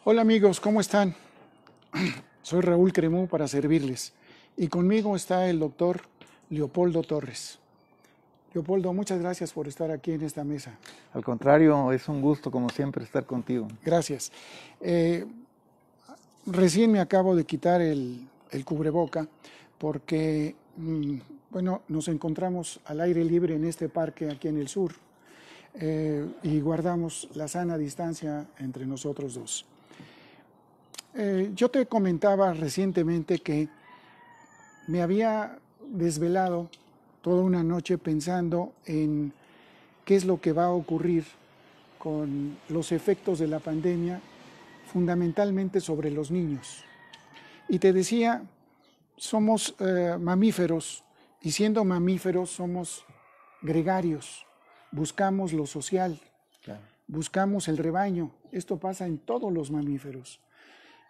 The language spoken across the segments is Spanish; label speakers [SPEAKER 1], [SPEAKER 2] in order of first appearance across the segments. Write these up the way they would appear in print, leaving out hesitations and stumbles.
[SPEAKER 1] Hola amigos, ¿cómo están? Soy Raúl Cremú para servirles y conmigo está el doctor Leopoldo Torres. Leopoldo, muchas gracias por estar aquí en esta mesa.
[SPEAKER 2] Al contrario, es un gusto como siempre estar contigo.
[SPEAKER 1] Gracias. Eh, Recién me acabo de quitar el cubreboca porque, bueno, nos encontramos al aire libre en este parque aquí en el sur y guardamos la sana distancia entre nosotros dos. Yo te comentaba recientemente que me había desvelado toda una noche pensando en qué es lo que va a ocurrir con los efectos de la pandemia, fundamentalmente sobre los niños. Y te decía, somos mamíferos, y siendo mamíferos somos gregarios, buscamos lo social,
[SPEAKER 2] Claro.
[SPEAKER 1] buscamos el rebaño. Esto pasa en todos los mamíferos.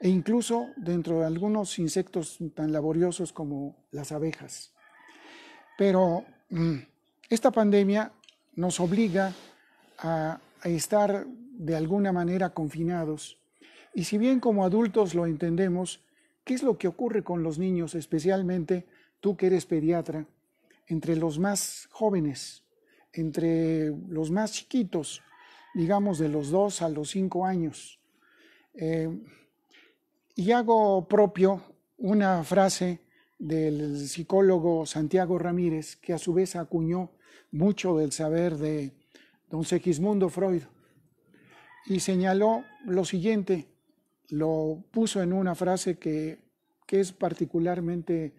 [SPEAKER 1] E incluso dentro de algunos insectos tan laboriosos como las abejas. Pero esta pandemia nos obliga a estar de alguna manera confinados. Y si bien como adultos lo entendemos, ¿qué es lo que ocurre con los niños, especialmente tú que eres pediatra, entre los más jóvenes, entre los más chiquitos, digamos de los 2 a los 5 años? Y hago propio una frase del psicólogo Santiago Ramírez, que a su vez acuñó mucho del saber de don Segismundo Freud, y señaló lo siguiente, lo puso en una frase que es particularmente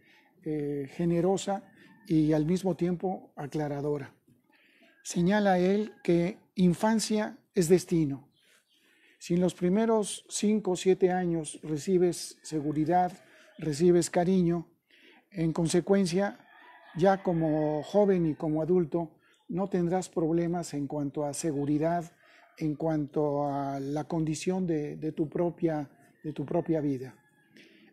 [SPEAKER 1] generosa y al mismo tiempo aclaradora. Señala él que infancia es destino. Si en los primeros 5 o 7 años recibes seguridad, recibes cariño, en consecuencia, ya como joven y como adulto, no tendrás problemas en cuanto a seguridad, en cuanto a la condición de tu propia vida.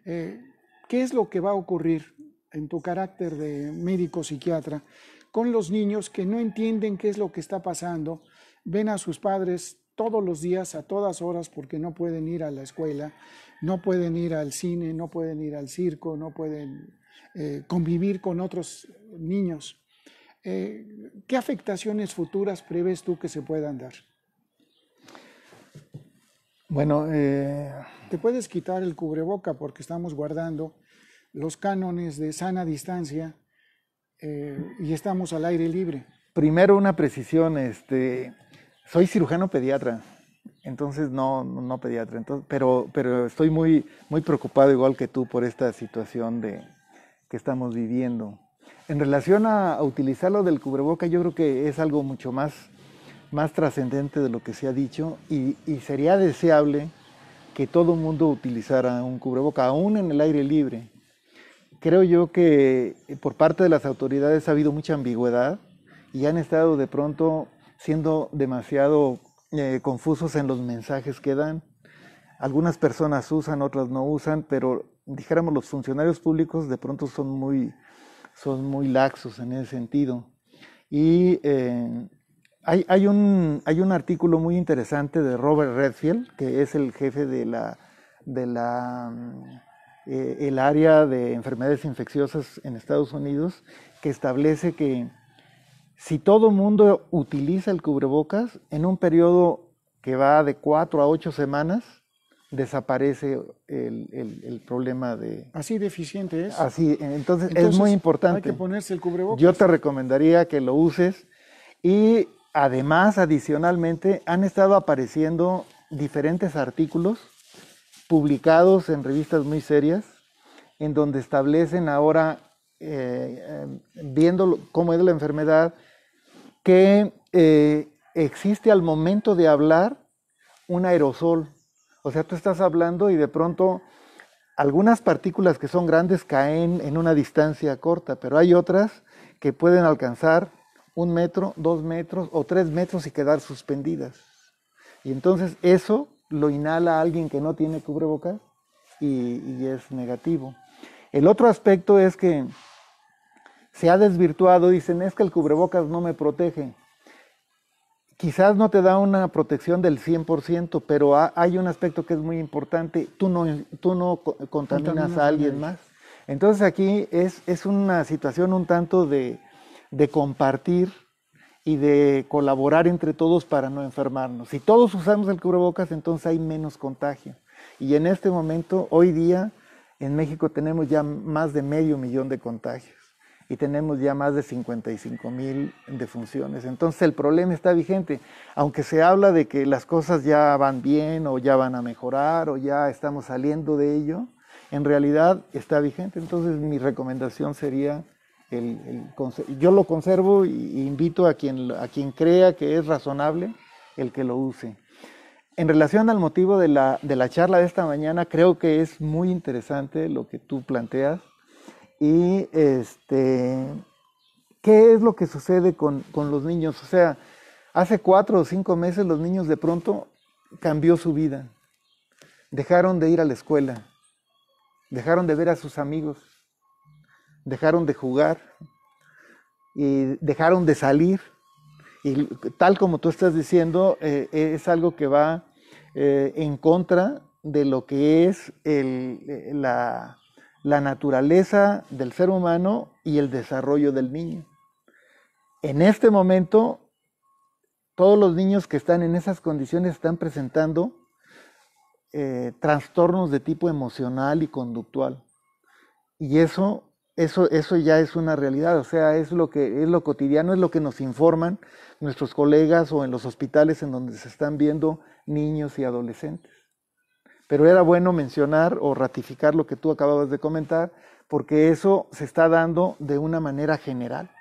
[SPEAKER 1] ¿Qué es lo que va a ocurrir en tu carácter de médico psiquiatra con los niños que no entienden qué es lo que está pasando, ven a sus padres todos los días, a todas horas, porque no pueden ir a la escuela, no pueden ir al cine, no pueden ir al circo, no pueden convivir con otros niños? ¿Qué afectaciones futuras prevés tú que se puedan dar?
[SPEAKER 2] Bueno,
[SPEAKER 1] Te puedes quitar el cubreboca porque estamos guardando los cánones de sana distancia y estamos al aire libre.
[SPEAKER 2] primero una precisión, soy cirujano pediatra, entonces no pediatra, pero estoy muy preocupado igual que tú por esta situación que estamos viviendo. En relación a utilizar lo del cubreboca, yo creo que es algo mucho más trascendente de lo que se ha dicho y sería deseable que todo el mundo utilizara un cubreboca, aún en el aire libre. Creo yo que por parte de las autoridades ha habido mucha ambigüedad y han estado de pronto siendo demasiado confusos en los mensajes que dan. Algunas personas usan, otras no usan, pero dijéramos los funcionarios públicos de pronto son muy laxos en ese sentido. Y hay un artículo muy interesante de Robert Redfield, que es el jefe el área de enfermedades infecciosas en Estados Unidos, que establece que si todo el mundo utiliza el cubrebocas, en un periodo que va de 4 a 8 semanas, desaparece el problema de...
[SPEAKER 1] Así deficiente es.
[SPEAKER 2] Así, entonces es muy importante.
[SPEAKER 1] Hay que ponerse el cubrebocas.
[SPEAKER 2] Yo te recomendaría que lo uses y además, adicionalmente, han estado apareciendo diferentes artículos publicados en revistas muy serias, en donde establecen ahora, viendo cómo es la enfermedad, que existe al momento de hablar un aerosol. O sea, tú estás hablando y de pronto algunas partículas que son grandes caen en una distancia corta, pero hay otras que pueden alcanzar 1 metro, 2 metros o 3 metros y quedar suspendidas. Y entonces eso lo inhala alguien que no tiene cubrebocas y es negativo. El otro aspecto es que se ha desvirtuado, dicen, es que el cubrebocas no me protege. quizás no te da una protección del 100%, pero hay un aspecto que es muy importante, tú no contaminas a alguien más. Entonces aquí es una situación un tanto de compartir y de colaborar entre todos para no enfermarnos. Si todos usamos el cubrebocas, entonces hay menos contagio. Y en este momento, hoy día, en México tenemos ya más de 500,000 de contagios y tenemos ya más de 55,000 defunciones. Entonces el problema está vigente. Aunque se habla de que las cosas ya van bien o ya van a mejorar o ya estamos saliendo de ello, en realidad está vigente. Entonces mi recomendación sería, yo lo conservo y invito a quien crea que es razonable el que lo use. En relación al motivo de la charla de esta mañana, creo que es muy interesante lo que tú planteas. Y ¿qué es lo que sucede con los niños? O sea, hace 4 o 5 meses los niños de pronto cambió su vida. Dejaron de ir a la escuela, dejaron de ver a sus amigos, dejaron de jugar y dejaron de salir. Y tal como tú estás diciendo, es algo que va en contra de lo que es la naturaleza del ser humano y el desarrollo del niño. En este momento, todos los niños que están en esas condiciones están presentando trastornos de tipo emocional y conductual. Y eso ya es una realidad, o sea, es lo cotidiano, es lo que nos informan nuestros colegas o en los hospitales en donde se están viendo niños y adolescentes. Pero era bueno mencionar o ratificar lo que tú acababas de comentar, porque eso se está dando de una manera general.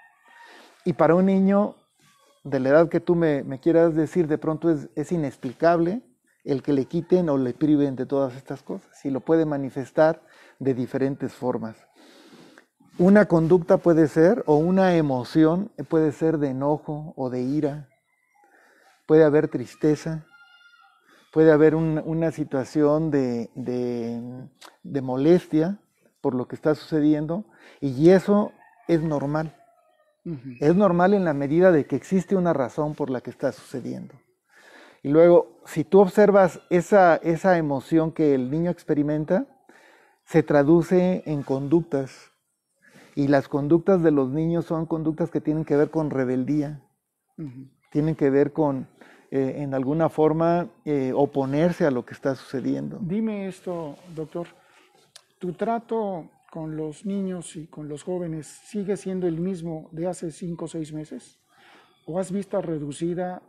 [SPEAKER 2] Y para un niño de la edad que tú me quieras decir, de pronto es inexplicable el que le quiten o le priven de todas estas cosas, y lo puede manifestar de diferentes formas. Una conducta puede ser, o una emoción puede ser de enojo o de ira, puede haber tristeza, puede haber una situación de molestia por lo que está sucediendo, y eso es normal. Uh-huh. Es normal en la medida de que existe una razón por la que está sucediendo. Y luego, si tú observas esa emoción que el niño experimenta, se traduce en conductas. Y las conductas de los niños son conductas que tienen que ver con rebeldía, uh-huh. Tienen que ver con, en alguna forma, oponerse a lo que está sucediendo.
[SPEAKER 1] Dime esto, doctor, ¿tu trato con los niños y con los jóvenes sigue siendo el mismo de hace 5 o 6 meses? ¿O has visto reducida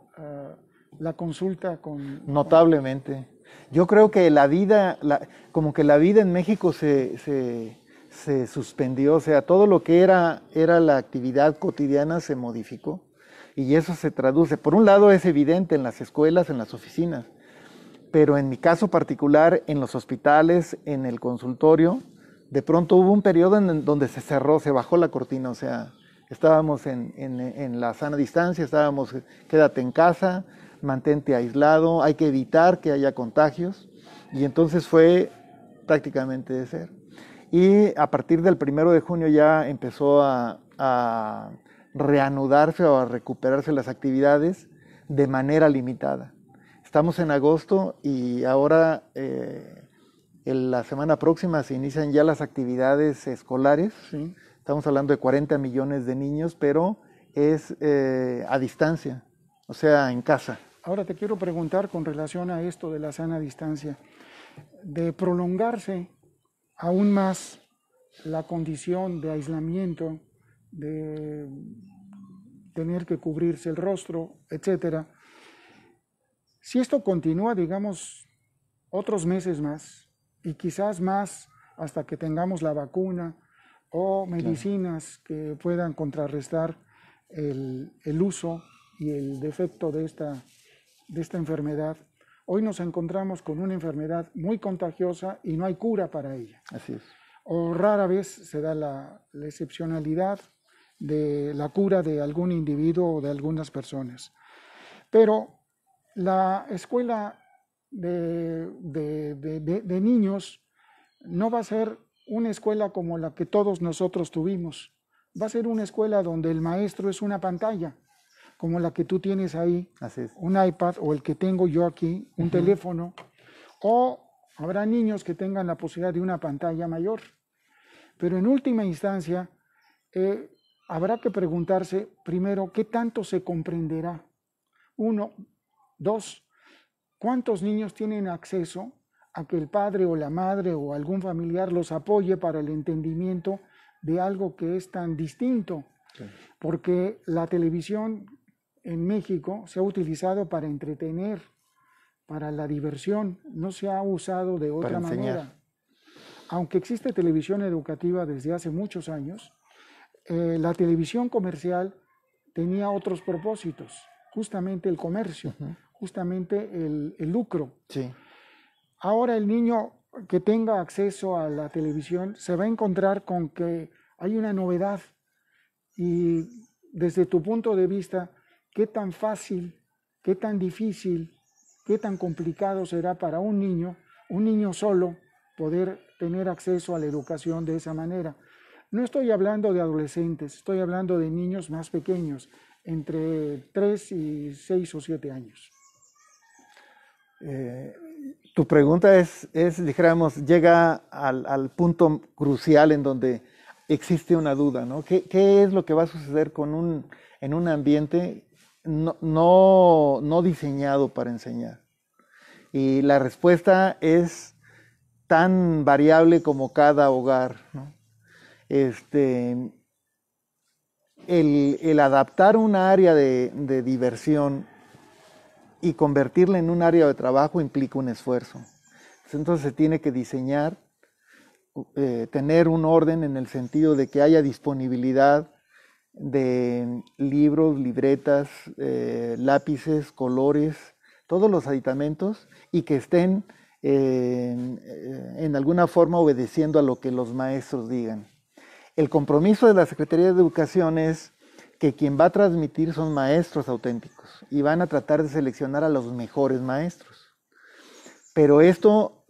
[SPEAKER 1] la consulta con...?
[SPEAKER 2] Notablemente. Yo creo que la vida en México se suspendió, o sea, todo lo que era la actividad cotidiana se modificó, y eso se traduce, por un lado es evidente en las escuelas, en las oficinas, pero en mi caso particular, en los hospitales, en el consultorio, de pronto hubo un periodo en donde se cerró, se bajó la cortina, o sea, estábamos en la sana distancia, quédate en casa, mantente aislado, hay que evitar que haya contagios, y entonces fue prácticamente de cero. Y a partir del 1 de junio ya empezó a reanudarse o a recuperarse las actividades de manera limitada. Estamos en agosto y ahora la semana próxima se inician ya las actividades escolares. Sí. Estamos hablando de 40 millones de niños, pero es a distancia, o sea, en casa.
[SPEAKER 1] Ahora te quiero preguntar con relación a esto de la sana distancia, de prolongarse aún más la condición de aislamiento, de tener que cubrirse el rostro, etcétera. Si esto continúa, digamos, otros meses más, y quizás más hasta que tengamos la vacuna o medicinas que puedan contrarrestar el uso y el defecto de esta enfermedad, hoy nos encontramos con una enfermedad muy contagiosa y no hay cura para ella.
[SPEAKER 2] Así es.
[SPEAKER 1] O rara vez se da la excepcionalidad de la cura de algún individuo o de algunas personas. Pero la escuela de niños no va a ser una escuela como la que todos nosotros tuvimos. Va a ser una escuela donde el maestro es una pantalla, como la que tú tienes ahí,
[SPEAKER 2] Así es.
[SPEAKER 1] un iPad o el que tengo yo aquí, un teléfono, o habrá niños que tengan la posibilidad de una pantalla mayor. Pero en última instancia, habrá que preguntarse primero qué tanto se comprenderá. Uno, dos, ¿cuántos niños tienen acceso a que el padre o la madre o algún familiar los apoye para el entendimiento de algo que es tan distinto? Sí. Porque la televisión en México se ha utilizado para entretener, para la diversión, no se ha usado de otra manera. Aunque existe televisión educativa desde hace muchos años, la televisión comercial tenía otros propósitos, justamente el comercio, justamente el lucro. Sí. Ahora el niño que tenga acceso a la televisión se va a encontrar con que hay una novedad y desde tu punto de vista, ¿qué tan fácil, qué tan difícil, qué tan complicado será para un niño solo, poder tener acceso a la educación de esa manera? No estoy hablando de adolescentes, estoy hablando de niños más pequeños, entre 3 y 6 o 7 años.
[SPEAKER 2] Tu pregunta es, dijéramos, llega al punto crucial en donde existe una duda, ¿no? ¿Qué es lo que va a suceder en un ambiente no diseñado para enseñar? Y la respuesta es tan variable como cada hogar, ¿no? El adaptar un área de diversión y convertirla en un área de trabajo implica un esfuerzo. Entonces se tiene que diseñar, tener un orden en el sentido de que haya disponibilidad de libros, libretas, lápices, colores, todos los aditamentos y que estén en alguna forma obedeciendo a lo que los maestros digan. El compromiso de la Secretaría de Educación es que quien va a transmitir son maestros auténticos y van a tratar de seleccionar a los mejores maestros. Pero esto,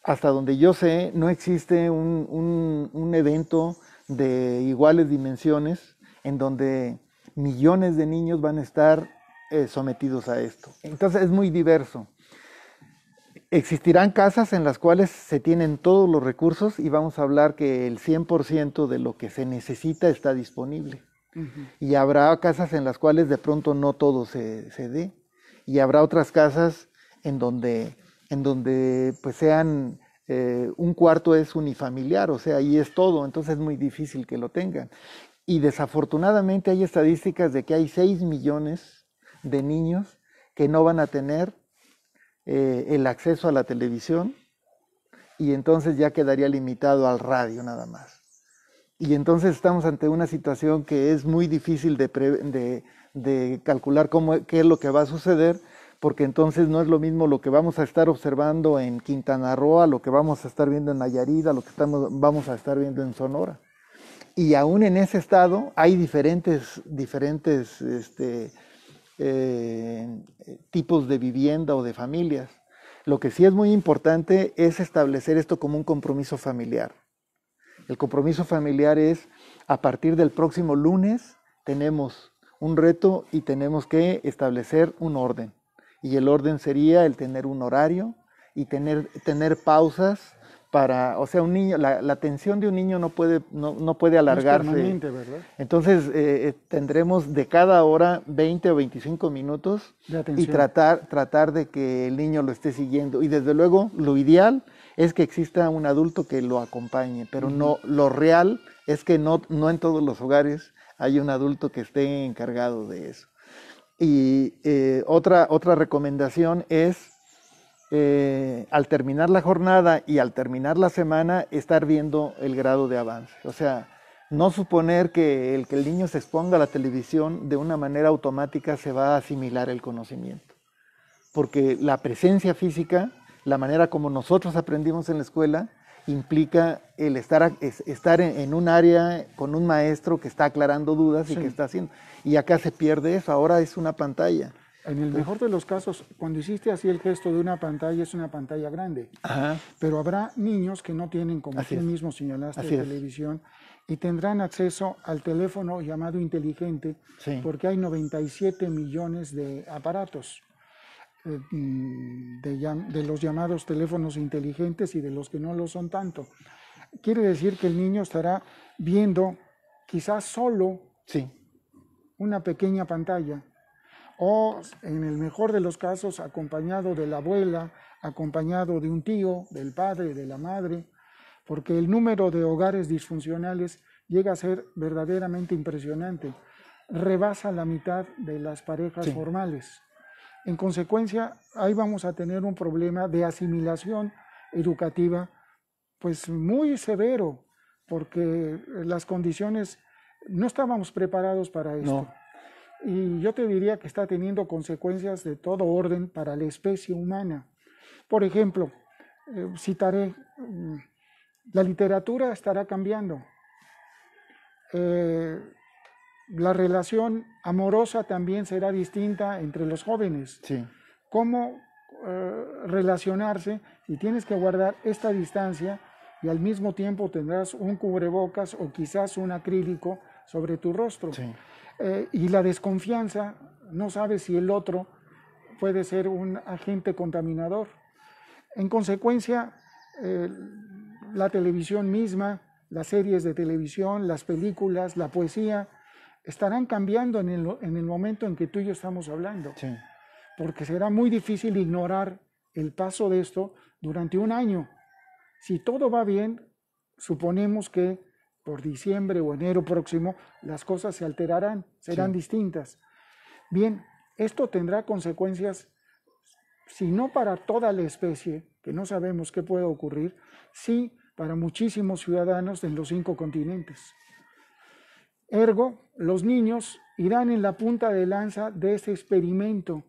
[SPEAKER 2] hasta donde yo sé, no existe un evento de iguales dimensiones en donde millones de niños van a estar sometidos a esto. Entonces es muy diverso. Existirán casas en las cuales se tienen todos los recursos y vamos a hablar que el 100% de lo que se necesita está disponible. Y habrá casas en las cuales de pronto no todo se dé. Y habrá otras casas en donde pues sean, un cuarto es unifamiliar, o sea, ahí es todo, entonces es muy difícil que lo tengan. Y desafortunadamente hay estadísticas de que hay 6 millones de niños que no van a tener el acceso a la televisión y entonces ya quedaría limitado al radio nada más. Y entonces estamos ante una situación que es muy difícil de calcular qué es lo que va a suceder, porque entonces no es lo mismo lo que vamos a estar observando en Quintana Roo, a lo que vamos a estar viendo en Nayarit, a lo que vamos a estar viendo en Sonora. Y aún en ese estado hay diferentes tipos de vivienda o de familias. Lo que sí es muy importante es establecer esto como un compromiso familiar. El compromiso familiar es, a partir del próximo lunes, tenemos un reto y tenemos que establecer un orden. Y el orden sería el tener un horario y tener pausas para, o sea, un niño, la atención de un niño no puede alargarse.
[SPEAKER 1] No es permanente, ¿verdad?
[SPEAKER 2] Entonces tendremos de cada hora 20 o 25 minutos y tratar de que el niño lo esté siguiendo. Y desde luego lo ideal es que exista un adulto que lo acompañe, pero no, lo real es que no en todos los hogares hay un adulto que esté encargado de eso. Y otra recomendación es, al terminar la jornada y al terminar la semana, estar viendo el grado de avance. O sea, no suponer que el niño se exponga a la televisión de una manera automática se va a asimilar el conocimiento. Porque la presencia física, la manera como nosotros aprendimos en la escuela, implica el estar en un área con un maestro que está aclarando dudas y que está haciendo. Y acá se pierde eso, ahora es una pantalla.
[SPEAKER 1] En el mejor de los casos, cuando hiciste así el gesto de una pantalla, es una pantalla grande. Ajá. Pero habrá niños que no tienen, como tú mismo señalaste, televisión. y tendrán acceso al teléfono llamado inteligente,
[SPEAKER 2] Sí.
[SPEAKER 1] porque hay 97 millones de aparatos de los llamados teléfonos inteligentes y de los que no lo son tanto. Quiere decir que el niño estará viendo quizás solo
[SPEAKER 2] Sí.
[SPEAKER 1] una pequeña pantalla o, en el mejor de los casos, acompañado de la abuela, acompañado de un tío, del padre, de la madre, porque el número de hogares disfuncionales llega a ser verdaderamente impresionante, rebasa la mitad de las parejas
[SPEAKER 2] Sí.
[SPEAKER 1] formales. En consecuencia, ahí vamos a tener un problema de asimilación educativa pues muy severo, porque las condiciones no estábamos preparados para esto.
[SPEAKER 2] No.
[SPEAKER 1] Y yo te diría que está teniendo consecuencias de todo orden para la especie humana. Por ejemplo, citaré, la literatura estará cambiando. La relación amorosa también será distinta entre los jóvenes.
[SPEAKER 2] Sí.
[SPEAKER 1] ¿Cómo relacionarse si tienes que guardar esta distancia y al mismo tiempo tendrás un cubrebocas o quizás un acrílico sobre tu rostro?
[SPEAKER 2] Sí.
[SPEAKER 1] Y la desconfianza, no sabes si el otro puede ser un agente contaminador. En consecuencia, la televisión misma, las series de televisión, las películas, la poesía, estarán cambiando en el momento en que tú y yo estamos hablando.
[SPEAKER 2] Sí.
[SPEAKER 1] Porque será muy difícil ignorar el paso de esto durante un año. Si todo va bien, suponemos que por diciembre o enero próximo las cosas se alterarán, serán distintas. Bien, esto tendrá consecuencias, si no para toda la especie, que no sabemos qué puede ocurrir, sí para muchísimos ciudadanos en los 5 continentes. Ergo, los niños irán en la punta de lanza de este experimento,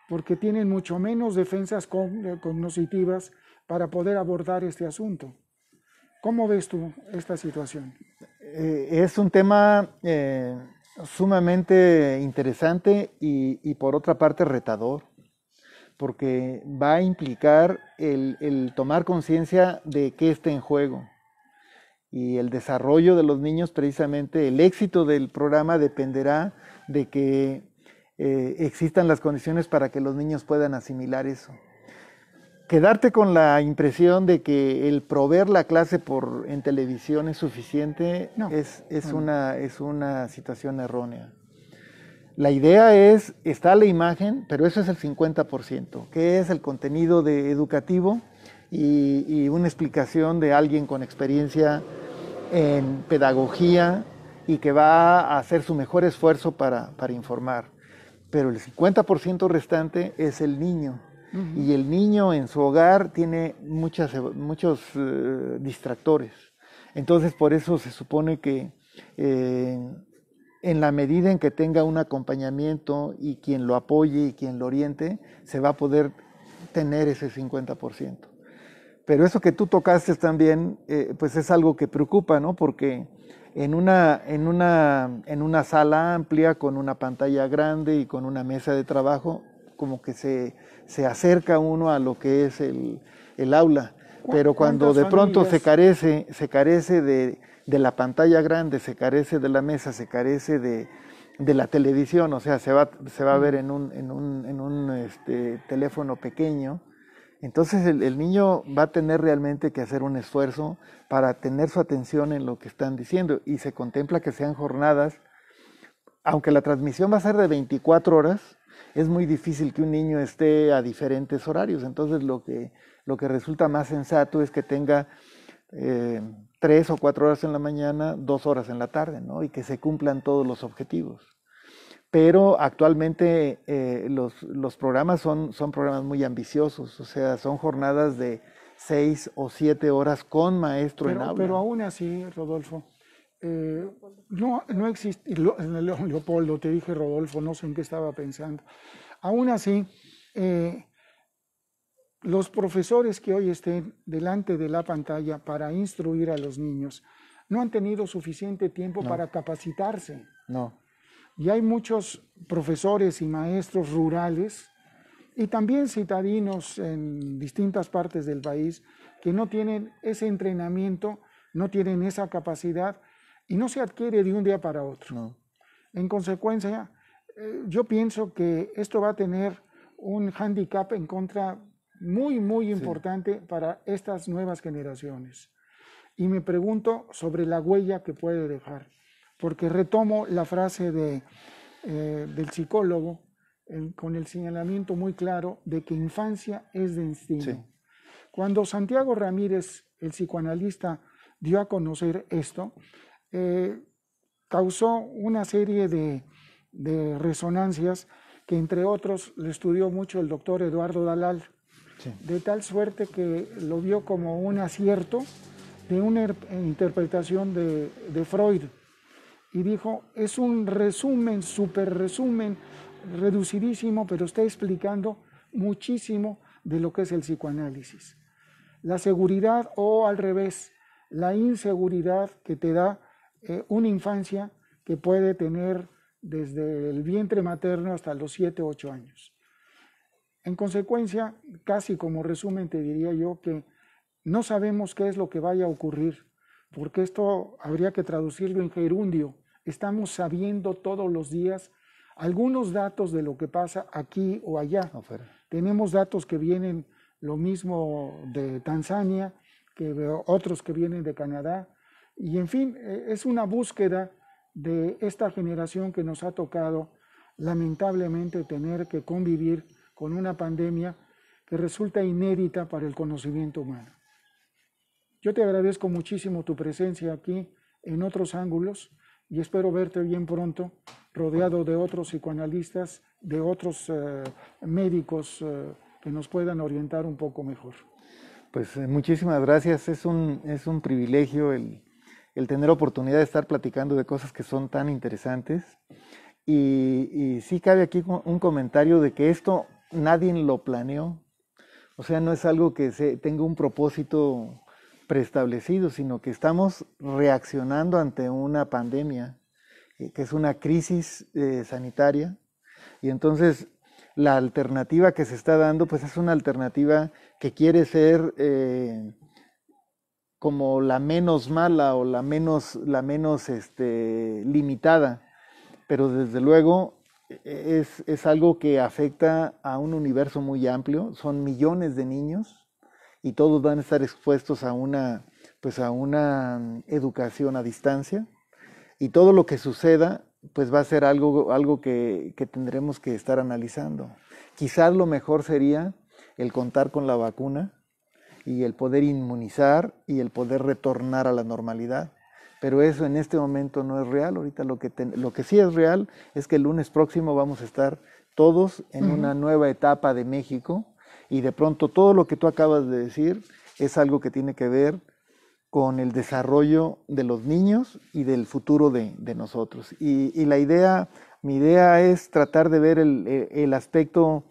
[SPEAKER 1] porque tienen mucho menos defensas cognitivas para poder abordar este asunto. ¿Cómo ves tú esta situación?
[SPEAKER 2] Es un tema sumamente interesante y por otra parte retador, porque va a implicar el tomar conciencia de qué está en juego. Y el desarrollo de los niños, precisamente el éxito del programa dependerá de que existan las condiciones para que los niños puedan asimilar eso. Quedarte con la impresión de que el proveer la clase en televisión es suficiente es una situación errónea. La idea está la imagen, pero eso es el 50%, que es el contenido educativo y una explicación de alguien con experiencia en pedagogía y que va a hacer su mejor esfuerzo para informar. Pero el 50% restante es el niño. Uh-huh. Y el niño en su hogar tiene muchos distractores. Entonces, por eso se supone que en la medida en que tenga un acompañamiento y quien lo apoye y quien lo oriente, se va a poder tener ese 50%. Pero eso que tú tocaste también, pues es algo que preocupa, ¿no? Porque en una sala amplia, con una pantalla grande y con una mesa de trabajo, como que se acerca uno a lo que es el aula. Pero cuando de pronto se carece de la pantalla grande, se carece de la mesa, se carece de la televisión, o sea, se va a ver en un teléfono pequeño. Entonces el niño va a tener realmente que hacer un esfuerzo para tener su atención en lo que están diciendo, y se contempla que sean jornadas, aunque la transmisión va a ser de 24 horas, es muy difícil que un niño esté a diferentes horarios. Entonces lo que resulta más sensato es que tenga 3 o 4 horas en la mañana, 2 horas en la tarde, ¿no? Y que se cumplan todos los objetivos. Pero actualmente los programas son programas muy ambiciosos, o sea, son jornadas de 6 o 7 horas con maestro en aula.
[SPEAKER 1] Pero aún así, Rodolfo, no existe, Leopoldo, te dije Rodolfo, no sé en qué estaba pensando. Aún así, los profesores que hoy estén delante de la pantalla para instruir a los niños no han tenido suficiente tiempo para capacitarse.
[SPEAKER 2] No.
[SPEAKER 1] Y hay muchos profesores y maestros rurales y también citadinos en distintas partes del país que no tienen ese entrenamiento, no tienen esa capacidad y no se adquiere de un día para otro.
[SPEAKER 2] No.
[SPEAKER 1] En consecuencia, yo pienso que esto va a tener un hándicap en contra muy importante para estas nuevas generaciones. Y me pregunto sobre la huella que puede dejar, porque retomo la frase del psicólogo con el señalamiento muy claro de que infancia es destino.
[SPEAKER 2] Sí.
[SPEAKER 1] Cuando Santiago Ramírez, el psicoanalista, dio a conocer esto, causó una serie de resonancias que entre otros le estudió mucho el doctor Eduardo Dalal,
[SPEAKER 2] Sí.
[SPEAKER 1] de tal suerte que lo vio como un acierto de una interpretación de Freud, y dijo, es un resumen, súper resumen, reducidísimo, pero está explicando muchísimo de lo que es el psicoanálisis. La seguridad o al revés, la inseguridad que te da una infancia que puede tener desde el vientre materno hasta los 7 u 8 años. En consecuencia, casi como resumen te diría yo que no sabemos qué es lo que vaya a ocurrir, porque esto habría que traducirlo en gerundio. Estamos sabiendo todos los días algunos datos de lo que pasa aquí o allá.
[SPEAKER 2] Afuera.
[SPEAKER 1] Tenemos datos que vienen lo mismo de Tanzania, que otros que vienen de Canadá, y en fin, es una búsqueda de esta generación que nos ha tocado lamentablemente tener que convivir con una pandemia que resulta inédita para el conocimiento humano. Yo te agradezco muchísimo tu presencia aquí en otros ángulos y espero verte bien pronto, rodeado de otros psicoanalistas, de otros médicos que nos puedan orientar un poco mejor.
[SPEAKER 2] Pues muchísimas gracias, es un privilegio el tener oportunidad de estar platicando de cosas que son tan interesantes. Y sí cabe aquí un comentario de que esto nadie lo planeó, o sea, no es algo que tenga un propósito preestablecido, sino que estamos reaccionando ante una pandemia, que es una crisis sanitaria, y entonces la alternativa que se está dando, pues es una alternativa que quiere ser como la menos mala o la menos limitada, pero desde luego es algo que afecta a un universo muy amplio, son millones de niños y todos van a estar expuestos a una educación a distancia, y todo lo que suceda pues va a ser algo que tendremos que estar analizando. Quizás lo mejor sería el contar con la vacuna y el poder inmunizar y el poder retornar a la normalidad. Pero eso en este momento no es real. Ahorita lo que sí es real es que el lunes próximo vamos a estar todos en una nueva etapa de México, y de pronto todo lo que tú acabas de decir es algo que tiene que ver con el desarrollo de los niños y del futuro de nosotros. Y mi idea es tratar de ver el aspecto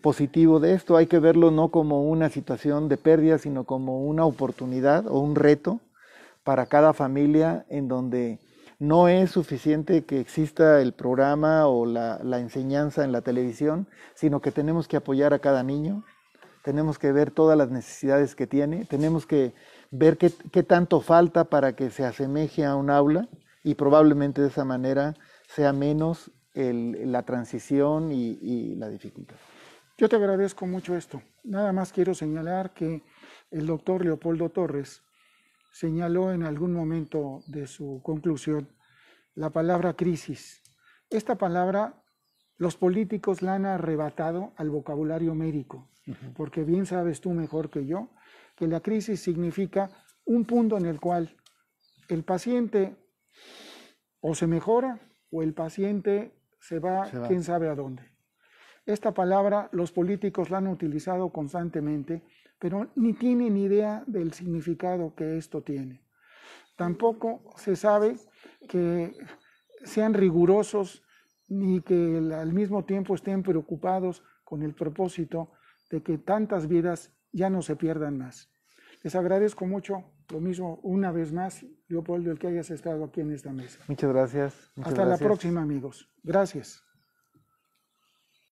[SPEAKER 2] positivo de esto. Hay que verlo no como una situación de pérdida, sino como una oportunidad o un reto para cada familia, en donde no es suficiente que exista el programa o la enseñanza en la televisión, sino que tenemos que apoyar a cada niño, tenemos que ver todas las necesidades que tiene, tenemos que ver qué tanto falta para que se asemeje a un aula, y probablemente de esa manera sea menos la transición y la dificultad.
[SPEAKER 1] Yo te agradezco mucho esto. Nada más quiero señalar que el doctor Leopoldo Torres señaló en algún momento de su conclusión la palabra crisis. Esta palabra los políticos la han arrebatado al vocabulario médico, porque bien sabes tú mejor que yo que la crisis significa un punto en el cual el paciente o se mejora o el paciente se va. Quién sabe a dónde. Esta palabra los políticos la han utilizado constantemente, pero ni tienen idea del significado que esto tiene. Tampoco se sabe que sean rigurosos ni que al mismo tiempo estén preocupados con el propósito de que tantas vidas ya no se pierdan más. Les agradezco mucho, lo mismo una vez más, Leopoldo, el que hayas estado aquí en esta mesa.
[SPEAKER 2] Muchas gracias.
[SPEAKER 1] Hasta la próxima, amigos. Gracias.